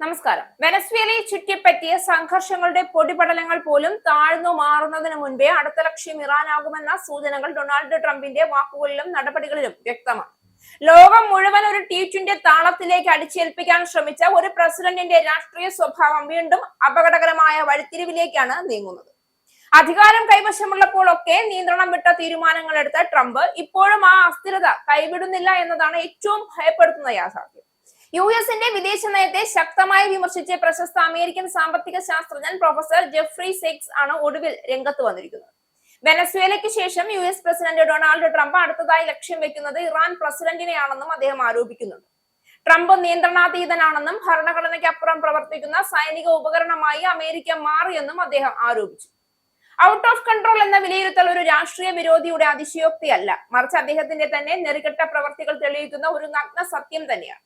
നമസ്കാരം. വെനസ്വേലയെ ചുറ്റിപ്പറ്റിയ സംഘർഷങ്ങളുടെ പൊടിപടലങ്ങൾ പോലും താഴ്ന്നു മാറുന്നതിന് മുൻപേ അടുത്ത ലക്ഷ്യം ഇറാനാകുമെന്ന സൂചനകൾ ഡൊണാൾഡ് ട്രംപിന്റെ വാക്കുകളിലും നടപടികളിലും വ്യക്തമാണ്. ലോകം മുഴുവൻ ഒരു T20 താളത്തിലേക്ക് അടിച്ചേൽപ്പിക്കാൻ ശ്രമിച്ച ഒരു പ്രസിഡന്റിന്റെ രാഷ്ട്രീയ സ്വഭാവം വീണ്ടും അപകടകരമായ വഴിത്തിരിവിലേക്കാണ് നീങ്ങുന്നത്. അധികാരം കൈവശമുള്ളപ്പോഴൊക്കെ നിയന്ത്രണം വിട്ട തീരുമാനങ്ങൾ എടുത്ത ട്രംപ് ഇപ്പോഴും ആ അസ്ഥിരത കൈവിടുന്നില്ല എന്നതാണ് ഏറ്റവും ഭയപ്പെടുത്തുന്ന യാഥാർത്ഥ്യം. യുഎസിന്റെ വിദേശ നയത്തെ ശക്തമായി വിമർശിച്ച് പ്രശസ്ത അമേരിക്കൻ സാമ്പത്തിക ശാസ്ത്രജ്ഞൻ പ്രൊഫസർ ജെഫ്രി സെക്സ് ആണ് ഒടുവിൽ രംഗത്ത് വന്നിരിക്കുന്നത്. വെനസ്വേലയ്ക്ക് ശേഷം US പ്രസിഡന്റ് ഡൊണാൾഡ് ട്രംപ് അടുത്തതായി ലക്ഷ്യം വെക്കുന്നത് ഇറാൻ പ്രസിഡന്റിനെയാണെന്നും അദ്ദേഹം ആരോപിക്കുന്നുണ്ട്. ട്രംപ് നിയന്ത്രണാതീതനാണെന്നും ഭരണഘടനയ്ക്കപ്പുറം പ്രവർത്തിക്കുന്ന സൈനിക ഉപകരണമായി അമേരിക്ക മാറിയെന്നും അദ്ദേഹം ആരോപിച്ചു. ഔട്ട് ഓഫ് കൺട്രോൾ എന്ന വിലയിരുത്തൽ ഒരു രാഷ്ട്രീയ വിരോധിയുടെ അതിശയോക്തിയല്ല, മറിച്ച് അദ്ദേഹത്തിന്റെ തന്നെ നെറികെട്ട പ്രവർത്തികൾ തെളിയിക്കുന്ന ഒരു നഗ്ന സത്യം തന്നെയാണ്.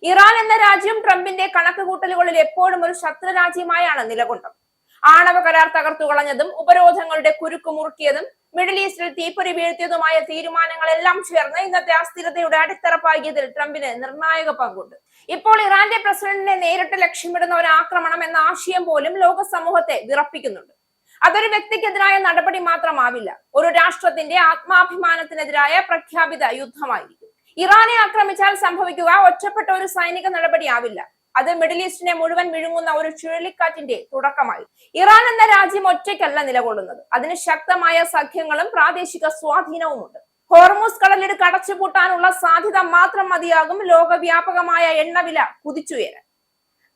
ഇറാൻ എന്ന രാജ്യം ട്രംപിന്റെ കണക്കുകൂട്ടലുകളിൽ എപ്പോഴും ഒരു ശത്രു രാജ്യമായാണ് നിലകൊണ്ടത്. ആണവ കരാർ തകർത്തു കളഞ്ഞതും ഉപരോധങ്ങളുടെ കുരുക്ക് മുറുക്കിയതും മിഡിൽ ഈസ്റ്റിൽ തീപ്പൊരി വീഴ്ത്തിയതുമായ തീരുമാനങ്ങളെല്ലാം ചേർന്ന് ഇന്നത്തെ അസ്ഥിരതയുടെ അടിത്തറ പാകിയതിൽ ട്രംപിന് നിർണായക പങ്കുണ്ട്. ഇപ്പോൾ ഇറാന്റെ പ്രസിഡന്റിനെ നേരിട്ട് ലക്ഷ്യമിടുന്ന ഒരു ആക്രമണം എന്ന ആശയം പോലും ലോക സമൂഹത്തെ വിറപ്പിക്കുന്നുണ്ട്. അതൊരു വ്യക്തിക്കെതിരായ നടപടി മാത്രമാവില്ല, ഒരു രാഷ്ട്രത്തിന്റെ ആത്മാഭിമാനത്തിനെതിരായ പ്രഖ്യാപിത യുദ്ധമായിരിക്കും. ഇറാനെ ആക്രമിച്ചാൽ സംഭവിക്കുക ഒറ്റപ്പെട്ട ഒരു സൈനിക നടപടിയാവില്ല, അത് മിഡിൽ ഈസ്റ്റിനെ മുഴുവൻ വിഴുങ്ങുന്ന ഒരു ചുഴലിക്കാറ്റിന്റെ തുടക്കമായി. ഇറാൻ എന്ന രാജ്യം ഒറ്റയ്ക്കല്ല നിലകൊള്ളുന്നത്, അതിന് ശക്തമായ സഖ്യങ്ങളും പ്രാദേശിക സ്വാധീനവുമുണ്ട്. ഹോർമൂസ് കടലിടുക്ക് അടച്ചുപൂട്ടാനുള്ള സാധ്യത മാത്രം മതിയാകും ലോകവ്യാപകമായ എണ്ണവില കുതിച്ചുയരാൻ.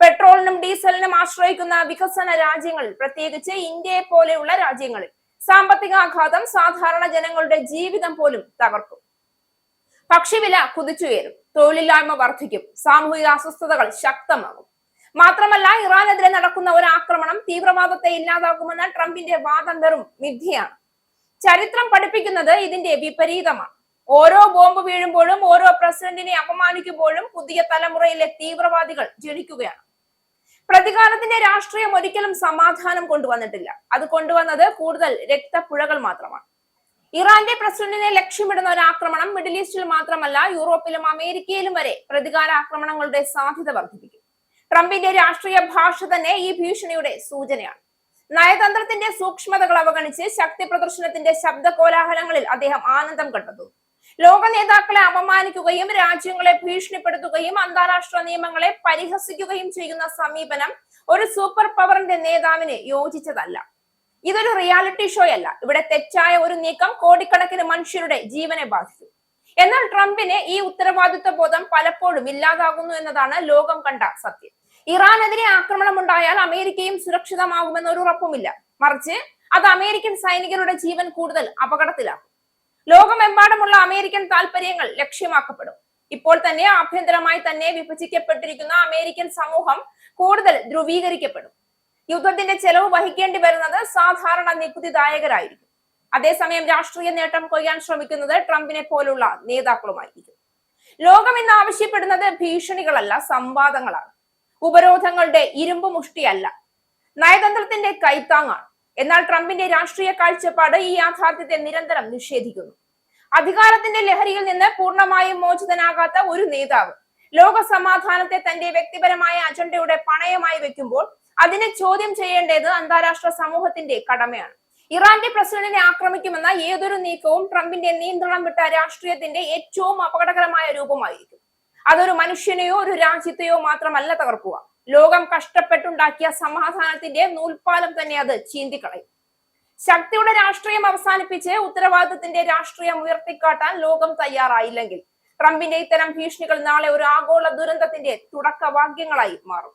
പെട്രോളിനും ഡീസലിനും ആശ്രയിക്കുന്ന വികസന രാജ്യങ്ങളിൽ, പ്രത്യേകിച്ച് ഇന്ത്യയെ പോലെയുള്ള രാജ്യങ്ങളിൽ സാമ്പത്തികാഘാതം സാധാരണ ജനങ്ങളുടെ ജീവിതം പോലും തകർക്കും. ഭക്ഷ്യവില കുതിച്ചുയരും, തൊഴിലില്ലായ്മ വർദ്ധിക്കും, സാമൂഹിക അസ്വസ്ഥതകൾ ശക്തമാകും. മാത്രമല്ല, ഇറാനെതിരെ നടക്കുന്ന ഒരു ആക്രമണം തീവ്രവാദത്തെ ഇല്ലാതാക്കുമെന്ന ട്രംപിന്റെ വാദം വെറും മിഥ്യയാണ്. ചരിത്രം പഠിപ്പിക്കുന്നത് ഇതിന്റെ വിപരീതമാണ്. ഓരോ ബോംബ് വീഴുമ്പോഴും, ഓരോ പ്രസിഡന്റിനെ അപമാനിക്കുമ്പോഴും പുതിയ തലമുറയിലെ തീവ്രവാദികൾ ജനിക്കുകയാണ്. പ്രതികാരത്തിന്റെ രാഷ്ട്രീയം ഒരിക്കലും സമാധാനം കൊണ്ടുവന്നിട്ടില്ല, അത് കൊണ്ടുവന്നത് കൂടുതൽ രക്തപ്പുഴകൾ മാത്രമാണ്. ഇറാന്റെ പ്രസിഡന്റിനെ ലക്ഷ്യമിടുന്ന ഒരു ആക്രമണം മിഡിൽ ഈസ്റ്റിൽ മാത്രമല്ല, യൂറോപ്പിലും അമേരിക്കയിലും വരെ പ്രതികാര ആക്രമണങ്ങളുടെ സാധ്യത വർദ്ധിപ്പിക്കും. ട്രംപിന്റെ രാഷ്ട്രീയ ഭാഷ തന്നെ ഈ ഭീഷണിയുടെ സൂചനയാണ്. നയതന്ത്രത്തിന്റെ സൂക്ഷ്മതകൾ അവഗണിച്ച് ശക്തി പ്രദർശനത്തിന്റെ ശബ്ദ കോലാഹലങ്ങളിൽ അദ്ദേഹം ആനന്ദം കണ്ടെത്തുന്നു. ലോക നേതാക്കളെ അപമാനിക്കുകയും രാജ്യങ്ങളെ ഭീഷണിപ്പെടുത്തുകയും അന്താരാഷ്ട്ര നിയമങ്ങളെ പരിഹസിക്കുകയും ചെയ്യുന്ന സമീപനം ഒരു സൂപ്പർ പവറിന്റെ നേതാവിന് യോജിച്ചതല്ല. ഇതൊരു റിയാലിറ്റി ഷോ അല്ല. ഇവിടെ തെറ്റായ ഒരു നീക്കം കോടിക്കണക്കിന് മനുഷ്യരുടെ ജീവനെ ബാധിച്ചു. എന്നാൽ ട്രംപിന് ഈ ഉത്തരവാദിത്വ ബോധം പലപ്പോഴും ഇല്ലാതാകുന്നു എന്നതാണ് ലോകം കണ്ട സത്യം. ഇറാനെതിരെ ആക്രമണം ഉണ്ടായാൽ അമേരിക്കയും സുരക്ഷിതമാകുമെന്ന് ഒരു ഉറപ്പുമില്ല, മറിച്ച് അത് അമേരിക്കൻ സൈനികരുടെ ജീവൻ കൂടുതൽ അപകടത്തിലാക്കും. ലോകമെമ്പാടുമുള്ള അമേരിക്കൻ താല്പര്യങ്ങൾ ലക്ഷ്യമാക്കപ്പെടും. ഇപ്പോൾ തന്നെ ആഭ്യന്തരമായി തന്നെ വിഭജിക്കപ്പെട്ടിരിക്കുന്ന അമേരിക്കൻ സമൂഹം കൂടുതൽ ധ്രുവീകരിക്കപ്പെടും. യുദ്ധത്തിന്റെ ചെലവ് വഹിക്കേണ്ടി വരുന്നത് സാധാരണ നികുതിദായകരായിരിക്കും. അതേസമയം രാഷ്ട്രീയ നേട്ടം കൊയ്യാൻ ശ്രമിക്കുന്നത് ട്രംപിനെ പോലുള്ള നേതാക്കളുമായിരിക്കും. ലോകം ഇന്ന് ആവശ്യപ്പെടുന്നത് ഭീഷണികളല്ല, സംവാദങ്ങളാണ്. ഉപരോധങ്ങളുടെ ഇരുമ്പ് മുഷ്ടിയല്ല, നയതന്ത്രത്തിന്റെ കൈത്താങ്ങാണ്. എന്നാൽ ട്രംപിന്റെ രാഷ്ട്രീയ കാഴ്ചപ്പാട് ഈ യാഥാർത്ഥ്യത്തെ നിരന്തരം നിഷേധിക്കുന്നു. അധികാരത്തിന്റെ ലഹരിയിൽ നിന്ന് പൂർണ്ണമായും മോചിതനാകാത്ത ഒരു നേതാവ് ലോക സമാധാനത്തെ തന്റെ വ്യക്തിപരമായ അജണ്ടയുടെ പണയമായി വെക്കുമ്പോൾ അതിനെ ചോദ്യം ചെയ്യേണ്ടത് അന്താരാഷ്ട്ര സമൂഹത്തിന്റെ കടമയാണ്. ഇറാന്റെ പ്രസിഡന്റിനെ ആക്രമിക്കുമെന്ന ഏതൊരു നീക്കവും ട്രംപിന്റെ നിയന്ത്രണം വിട്ട രാഷ്ട്രീയത്തിന്റെ ഏറ്റവും അപകടകരമായ രൂപമായിരിക്കും. അതൊരു മനുഷ്യനെയോ ഒരു രാജ്യത്തെയോ മാത്രമല്ല തകർക്കുക, ലോകം കഷ്ടപ്പെട്ടുണ്ടാക്കിയ സമാധാനത്തിന്റെ നൂൽപ്പാലം തന്നെ അത് ചീന്തിക്കളയും. ശക്തിയുടെ രാഷ്ട്രീയം അവസാനിപ്പിച്ച് ഉത്തരവാദിത്തത്തിന്റെ രാഷ്ട്രീയം ഉയർത്തിക്കാട്ടാൻ ലോകം തയ്യാറായില്ലെങ്കിൽ ട്രംപിന്റെ ഇത്തരം ഭീഷണികൾ നാളെ ഒരു ആഗോള ദുരന്തത്തിന്റെ തുടക്കവാക്യങ്ങളായി മാറും.